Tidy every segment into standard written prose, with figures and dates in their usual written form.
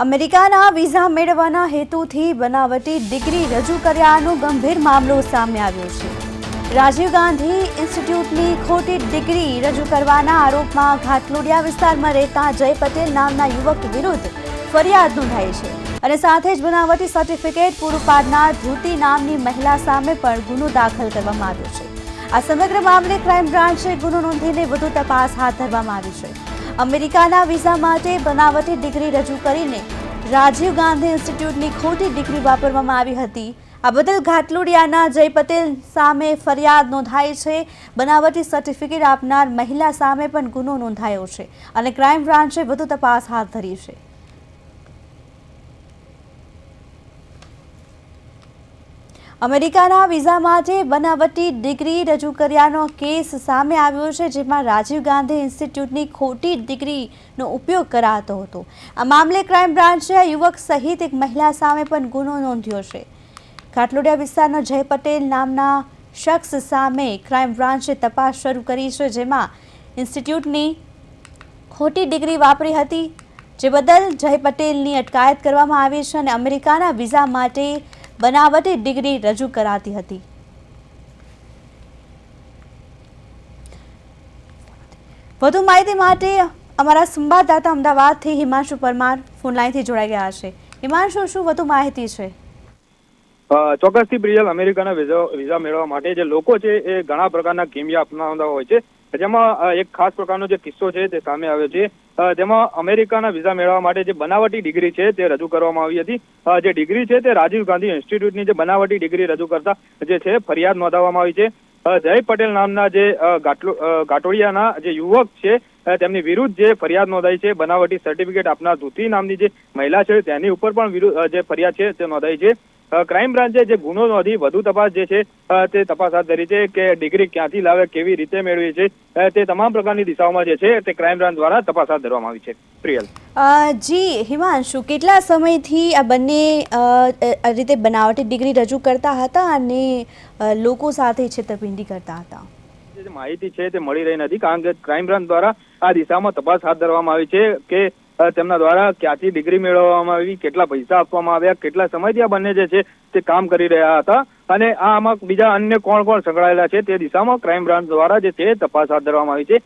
અમેરિકાના વિઝા મેળવવાના હેતુથી બનાવટી ડિગ્રી રજૂ કર્યાનો ગંભીર મામલો સામે આવ્યો છે। રાજીવ ગાંધી ઇન્સ્ટિટ્યૂટની ખોટી ડિગ્રી રજૂ કરવાના આરોપમાં ઘાટલોડિયા વિસ્તારમાં રહેતા જય પટેલ નામના યુવક વિરુદ્ધ ફરિયાદ નોંધાઈ છે અને સાથે જ બનાવટી સર્ટિફિકેટ પૂરું પાડનાર ધૃતિ નામની મહિલા સામે પણ ગુનો દાખલ કરવામાં આવ્યો છે। આ સમગ્ર મામલે ક્રાઇમ બ્રાન્ચે ગુનો નોંધીને વધુ તપાસ હાથ ધરવામાં આવી છે। અમેરિકાના વિઝા માટે બનાવટી ડિગ્રી રજૂ કરીને રાજીવ ગાંધી ઇન્સ્ટિટ્યૂટની ખોટી ડિગ્રી વાપરવામાં આવી હતી। આ બદલ ઘાટલોડિયાના જય પટેલ સામે ફરિયાદ નોંધાઈ છે। બનાવટી સર્ટિફિકેટ આપનાર મહિલા સામે પણ ગુનો નોંધાયો છે અને ક્રાઇમ બ્રાન્ચે વધુ તપાસ હાથ ધરી છે। અમેરિકાના વિઝા માટે બનાવટી ડિગ્રી રજૂ કર્યાનો કેસ સામે આવ્યો છે, જેમાં રાજીવ ગાંધી ઇન્સ્ટિટ્યૂટની ખોટી ડિગ્રીનો ઉપયોગ કરાતો હતો। આ મામલે ક્રાઇમ બ્રાન્ચે યુવક સહિત એક મહિલા સામે પણ ગુનો નોંધ્યો છે। ઘાટલોડિયા વિસ્તારના જય પટેલ નામના શખ્સ સામે ક્રાઇમ બ્રાન્ચે તપાસ શરૂ કરી છે, જેમાં ઇન્સ્ટિટ્યૂટની ખોટી ડિગ્રી વાપરી હતી, જે બદલ જય પટેલની અટકાયત કરવામાં આવી છે અને અમેરિકાના વિઝા માટે બનાવટી ડિગ્રી રજૂ કરાતી હતી। વધુ માહિતી માટે અમારા સંવાદદાતા અમદાવાદથી હિમાંશુ પરમાર ફોનલાઈનથી જોડાઈ ગયા છે। હિમાંશુ, શું વધુ માહિતી છે? ચોક્કસથી પ્રિયલ, અમેરિકાના વિઝા મેળવવા માટે જે લોકો છે એ ઘણા પ્રકારના કિમિયા અપનાવતા હોય છે, જેમાં એક ખાસ પ્રકારનો જે કિસ્સો છે તે સામે આવ્યો છે, જેમાં અમેરિકાના વિઝા મેળવવા માટે જે બનાવટી ડિગ્રી છે તે રજૂ કરવામાં આવી હતી। જે ડિગ્રી છે તે રાજીવ ગાંધી ઇન્સ્ટિટ્યૂટની જે બનાવટી ડિગ્રી રજૂ કરતા જે છે ફરિયાદ નોંધાવવામાં આવી છે। જય પટેલ નામના જે ઘાટોડિયાના જે યુવક છે તેમની વિરુદ્ધ જે ફરિયાદ નોંધાઈ છે, બનાવટી સર્ટિફિકેટ આપનાર ધૃતિ નામની જે મહિલા છે તેની ઉપર પણ જે ફરિયાદ છે તે નોંધાઈ છે। ક્રાઇમ બ્રાન્ચે જે ગુનો નોંધી વધુ તપાસ જે છે તે તપાસ હાથ ધરી છે કે ડિગ્રી ક્યાંથી લાવે, કેવી રીતે મેળવી છે, તે તમામ પ્રકારની દિશાઓમાં જે છે તે ક્રાઇમ બ્રાન્ચ દ્વારા તપાસ હાથ ધરવામાં આવી છે। પ્રિયલ જી હિમાંશુ, કેટલા સમયથી આ બંને રીતે બનાવટી ડિગ્રી રજૂ કરતા હતા અને લોકો સાથે છેતરપિંડી કરતા હતા? જે માહિતી છે તે મળી રહી નથી, કારણ કે ક્રાઇમ બ્રાન્ચ દ્વારા આ દિશામાં તપાસ હાથ ધરવામાં આવી છે કે તેમના દ્વારા ક્યાંથી ડિગ્રી મેળવવામાં આવી, કેટલા પૈસા આપવામાં આવ્યા, કેટલા સમયથી આ બંને જે છે તે કામ કરી રહ્યા હતા અને આમાં બીજા અન્ય કોણ કોણ સંકળાયેલા છે તે દિશામાં ક્રાઇમ બ્રાન્ચ દ્વારા જે છે તપાસ હાથ ધરવામાં આવી છે।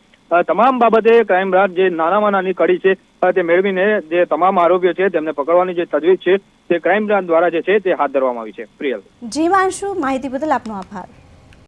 તમામ બાબતે ક્રાઇમ બ્રાન્ચ જે નાનામાં નાની કડી છે તે મેળવીને જે તમામ આરોપીઓ છે તેમને પકડવાની જે તજવીજ છે તે ક્રાઇમ બ્રાન્ચ દ્વારા જે છે તે હાથ ધરવામાં આવી છે। પ્રિયલ જી હિમાંશુ, માહિતી બદલ આપનો આભાર।